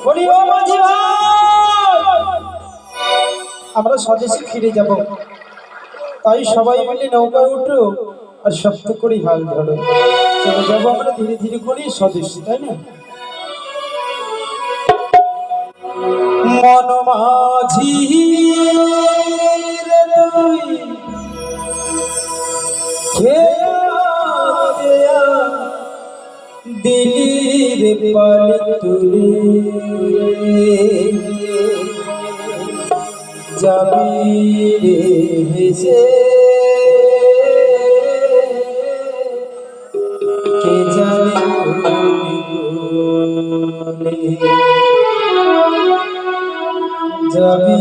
বলি ও মাঝি ভাই, আমরা স্বদেশে ফিরে যাব, তাই সবাই মিলে নৌকায় উঠো আর শক্ত করে হাল ধরো। চলে যাবো আমরা ধীরে ধীরে করে স্বদেশে, তাই না? মন মাঝি রে তুই খেয়া দিলির পাল তুলে যাবি রে হেসে, কে জানে যাবি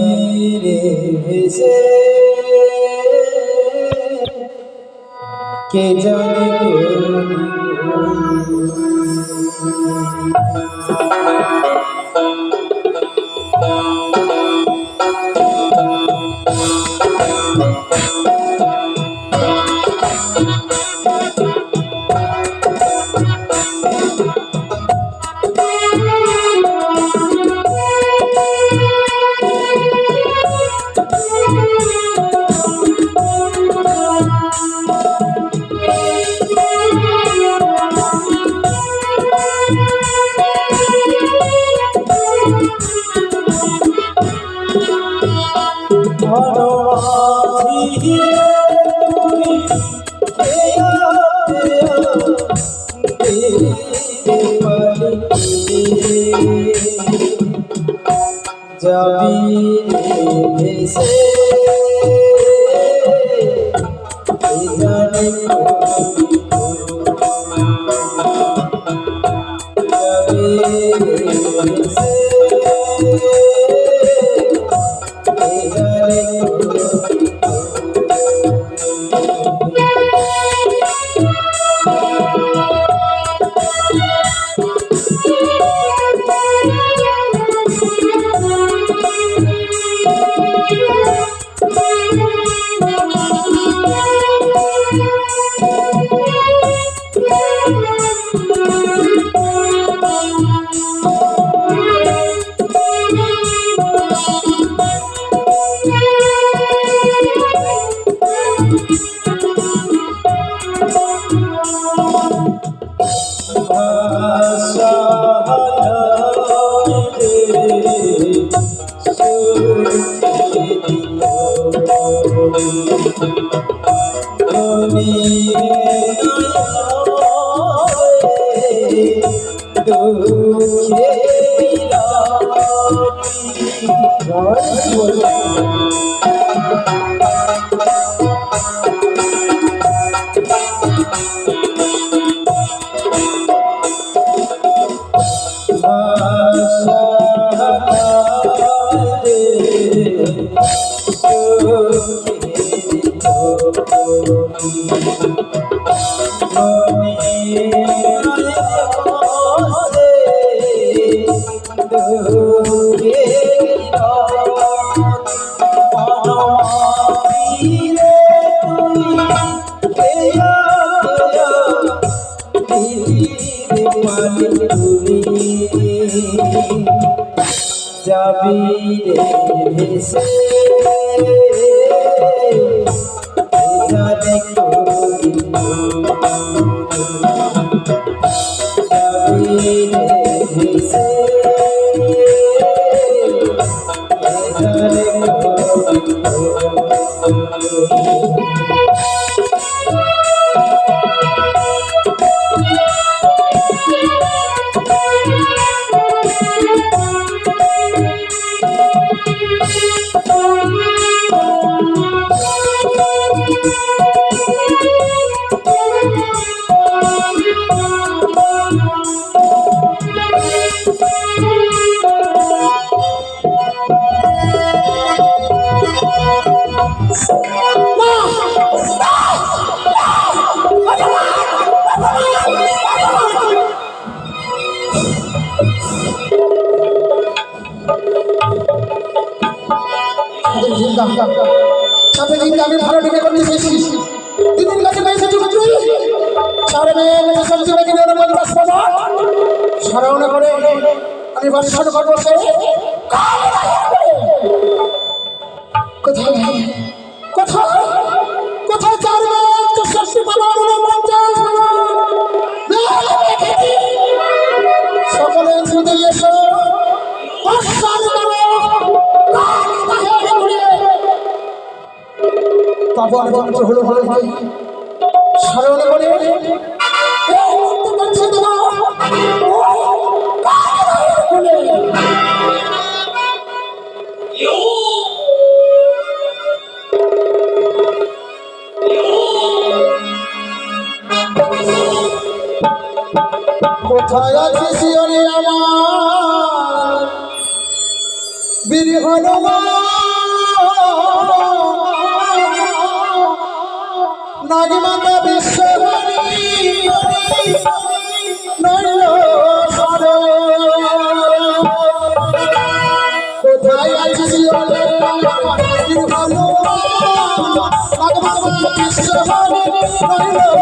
রে হেসে, কে জানে যাবি ভেসে, জানি যাবি ভেসে, জানি যাবি রে ভেসে, জানে যাবি রে ভেসে, জানে সাথে কিন্তু আমি ভালো ঢুকে করতে চেয়েছি। দিদির কাছে পয়সা চুকে তুই সারা মেয়ে সবজি রেখে দেওয়ার মধ্যে স্মরণ করে আমি বর্ষণ করবো কোথায় কোথায় কোথায় চারবে সকলে ছুটে এসো পাবন মন্ত্র হলো স্মরণ করে কোথায় আছে শিয়রে আমার বীর হনুমান নাগমাতা বিশ্বহরি নয়ন কোথায় আছে শিয়রে আমার বীর হনুমান নাগমাতা বিশ্বহরি নয়ন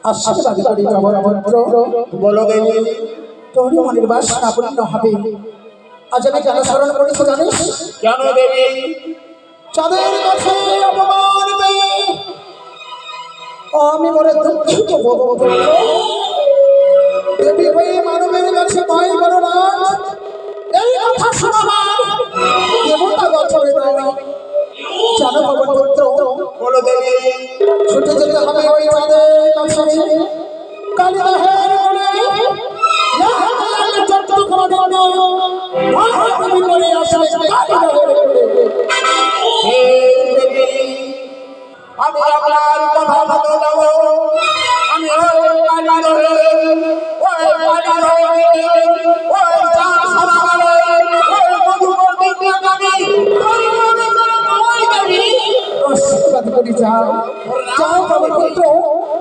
আশীর্বাদ করি নবরত্র বলো দেবী তোর মনের বাসনা পূর্ণ হবে। আজ আমি কেন স্মরণ করেছি জানিস? কেন দেবী? চাঁদের কাছে অপমান পেয়ে আমি মনে দুঃখিত দেবী হয়ে মানবের কাছে ভয় করো না। এই কথা শোনাবার দেবতা গঠনে নয় জানো নবরত্র বলো দেবী ছুটে যেতে হবে ওই চাঁদের কাছে কালিদাহের বলে আমি আপনার কথা ভালো দেব আমি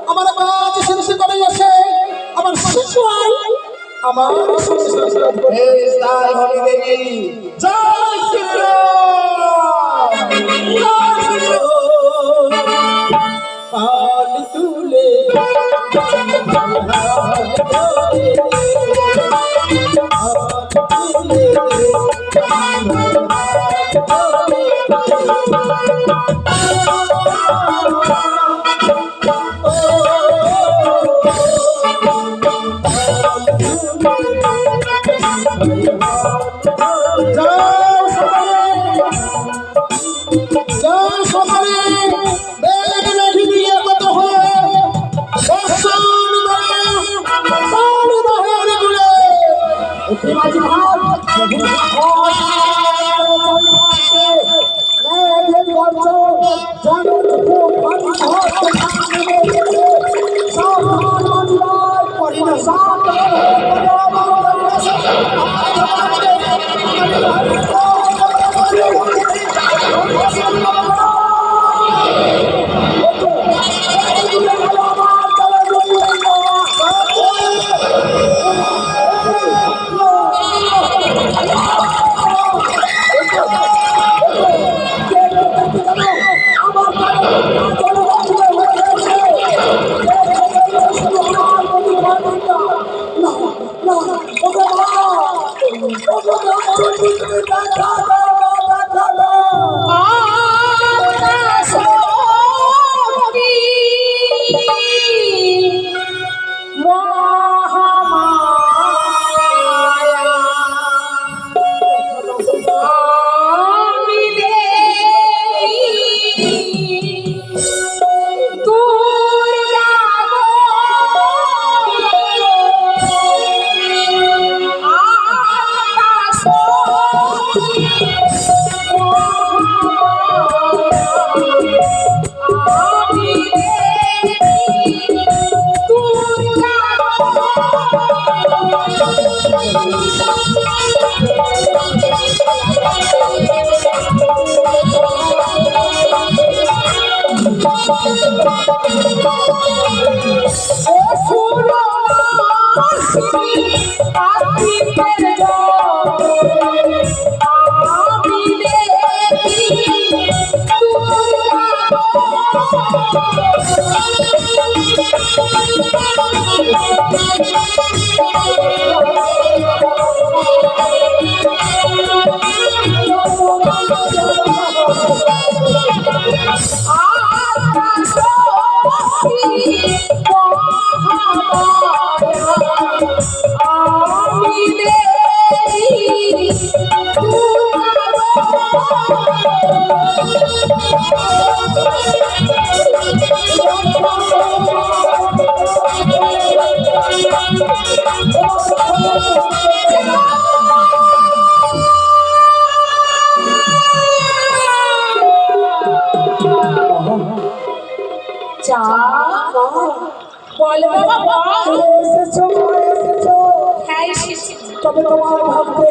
আমার কাজ শেষ করে আসে আমার শিশু আমার তুলে বলো বাবা এসেছো হ্যাঁ এসেছি তবে তোমার ভাবতে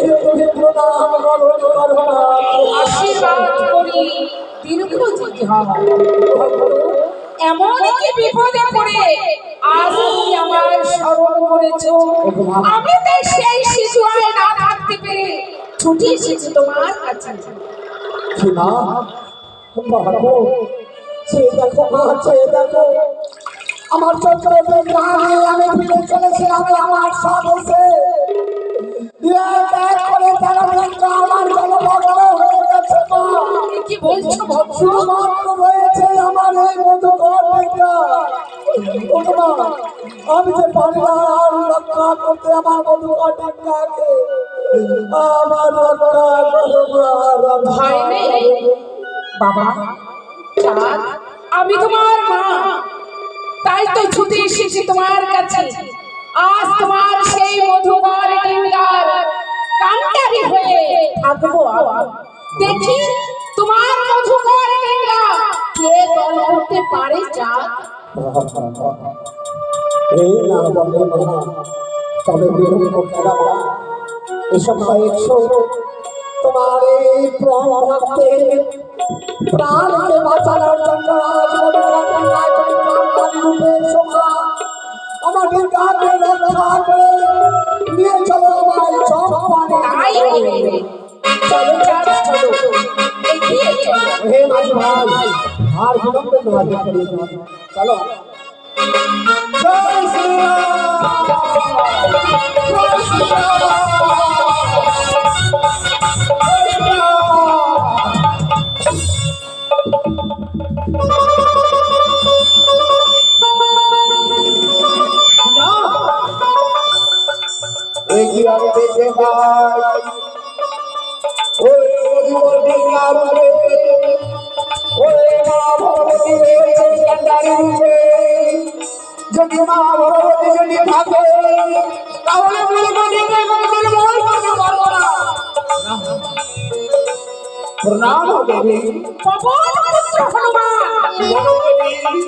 আশীর্বাদ করি দীর্ঘ যেতে হবে এমন কি বিপদে পড়ে আজ তুমি আমার স্মরণ করেছো আমি তো সেই শিশুয়ারে না থাকতে পেরে ছুটে এসেছি তোমার কাছে না বাবু সে দেখো মা সে দেখো আমার চন্দ্রকে গানে আমি ফিরে চলেছিলাম আমার সাথে করে তারা আমার জলমগ্ন হয়ে গেছে মা কি বলছো শুধুমাত্র রয়েছে আমার এই মধুকরটা আমি যে পারি না আর রক্ষা করতে আমার মধুকরটাকে আমার রক্ষা করবো ভয় নেই বাবা চাঁদ আমি তোমার মা তাই তো ছুটে এসেছি তোমার কাছে আজ তোমার সেই মধুকর ডিঙ্গার কান্ডারি হয়ে থাকবো দেখি তোমার মধুকর ডিঙ্গা কে দল করতে পারে চাঁদ এই না বলে মা তবে বিরক্ত কেন মা এসব হয়েছো তোমার এই প্রাণ ভক্তে প্রাণকে বাঁচানোর জন্য আজ রূপে শোভা আমাদের গাকে রক্ষা করে নিয়ে চলো আমার চম্পানে তাই চলো চাঁদ চলো এগিয়ে চলো হে মাঝি ভাই আর বিলম্বে নয় চলো জয় শ্রীরাম জয় আমি দেখে ভাই ওই মধুবর ডিঙ্গার উপরে ওই মা ভগবতী রয়েছে কান্ডারি রূপে যদি মা ভগবতী যদি থাকে তাহলে প্রণাম দেবী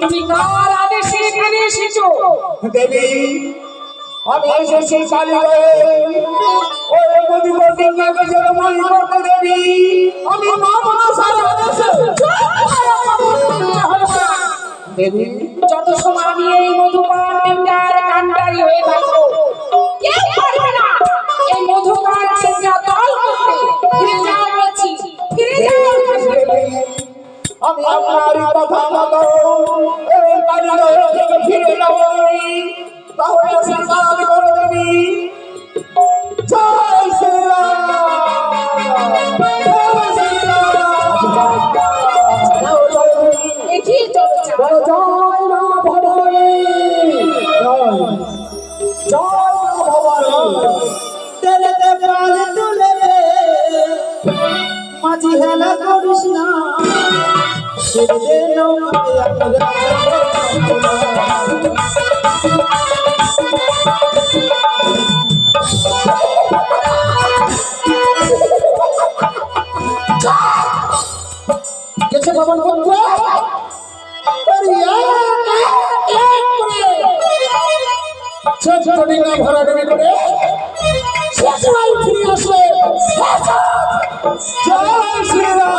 তুমি কার আদেশে এখানে এসেছো দেবী আমি এসেছি কালীবাড়ি ওই মধুবর ডিঙ্গাকে জলময় করতে দেবী আমি মা মনসার আদেশে দেবী যত সময় আমি এই মধুকর ডিঙ্গার কান্ডারি হয়ে থাকবো কেউ পারবে না এই মধুকর ডিঙ্গা দল করতে ফিরে যাও বলছি ফিরে যাও আমি আপনার কথা মতো এই কালীবাড়ি থেকে ফিরে যাব তাহলে আশীর্বাদ করে দেবী জয় শ্রীরাম জয় শ্রীরাম এগিয়ে চলো জয় মা ভবানী জয় মা ভবানী তেরে দেবাল তুলে রে মাঝি হেলা করিস না তেরে নৌকাতে কিছু ভবন করতে ছোট ডিঙ্গা ভরাডুবি করে শেষ হয় ফিরে আসবে জয় শ্রীরাম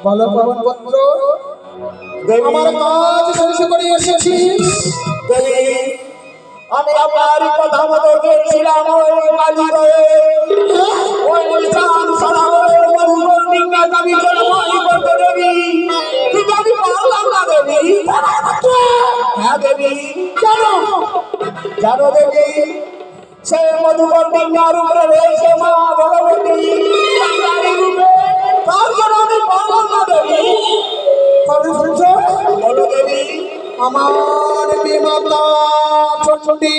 বলো পবন পুত্র, আমার কাজ শেষ করে এসেছিস? দেবী, আমি আপনার কথা মতো গেছিলাম ওই বালিতে, ওই চাঁদ সালামের মধুবন ডিঙ্গা দাবি করে বই করতে দেবী, কিন্তু আমি পারলাম না দেবী। হ্যাঁ দেবী, কেন? জানো দেবী, সে মধুবন ডিঙ্গার উপরে রয়েছে মা ভগবতী কালী রূপে, তার জন্য আমি পারলাম না দেবী। পবন পুত্র, বলো দেবী, আমার বিমাতা চণ্ডী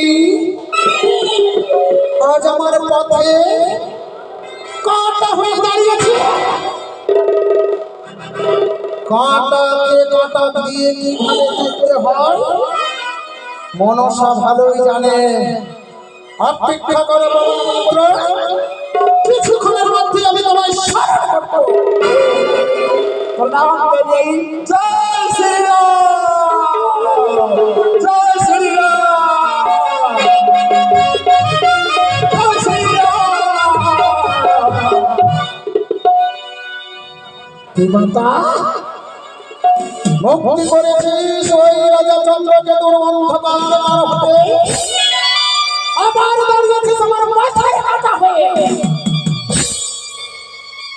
আজ আমার পথে কাঁটা হয়ে দাঁড়িয়েছে। কাঁটাকে কাঁটা দিয়ে কিভাবে দেখতে হয় মনসা ভালোই জানে। অপেক্ষা করো পবন পুত্র, কিছুক্ষণের মধ্যে আমি তোমায় স্মরণ করবো। প্রণাম দেবী। জয় শ্রীরাম, জয় শ্রীরাম, জয় শ্রীরাম। বিমাতা, মুক্তি করেছিস ওই রাজা চন্দ্রকেতুর অন্ধকার হতে, আবার দাঁড়িয়েছিস আমার মাথায় কাটা হয়ে।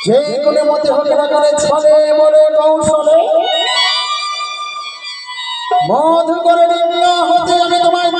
যে কোনো মতে হোক না করে ছলে বলে কৌশলে মধু করে নিম্ন হতে আমি তোমায়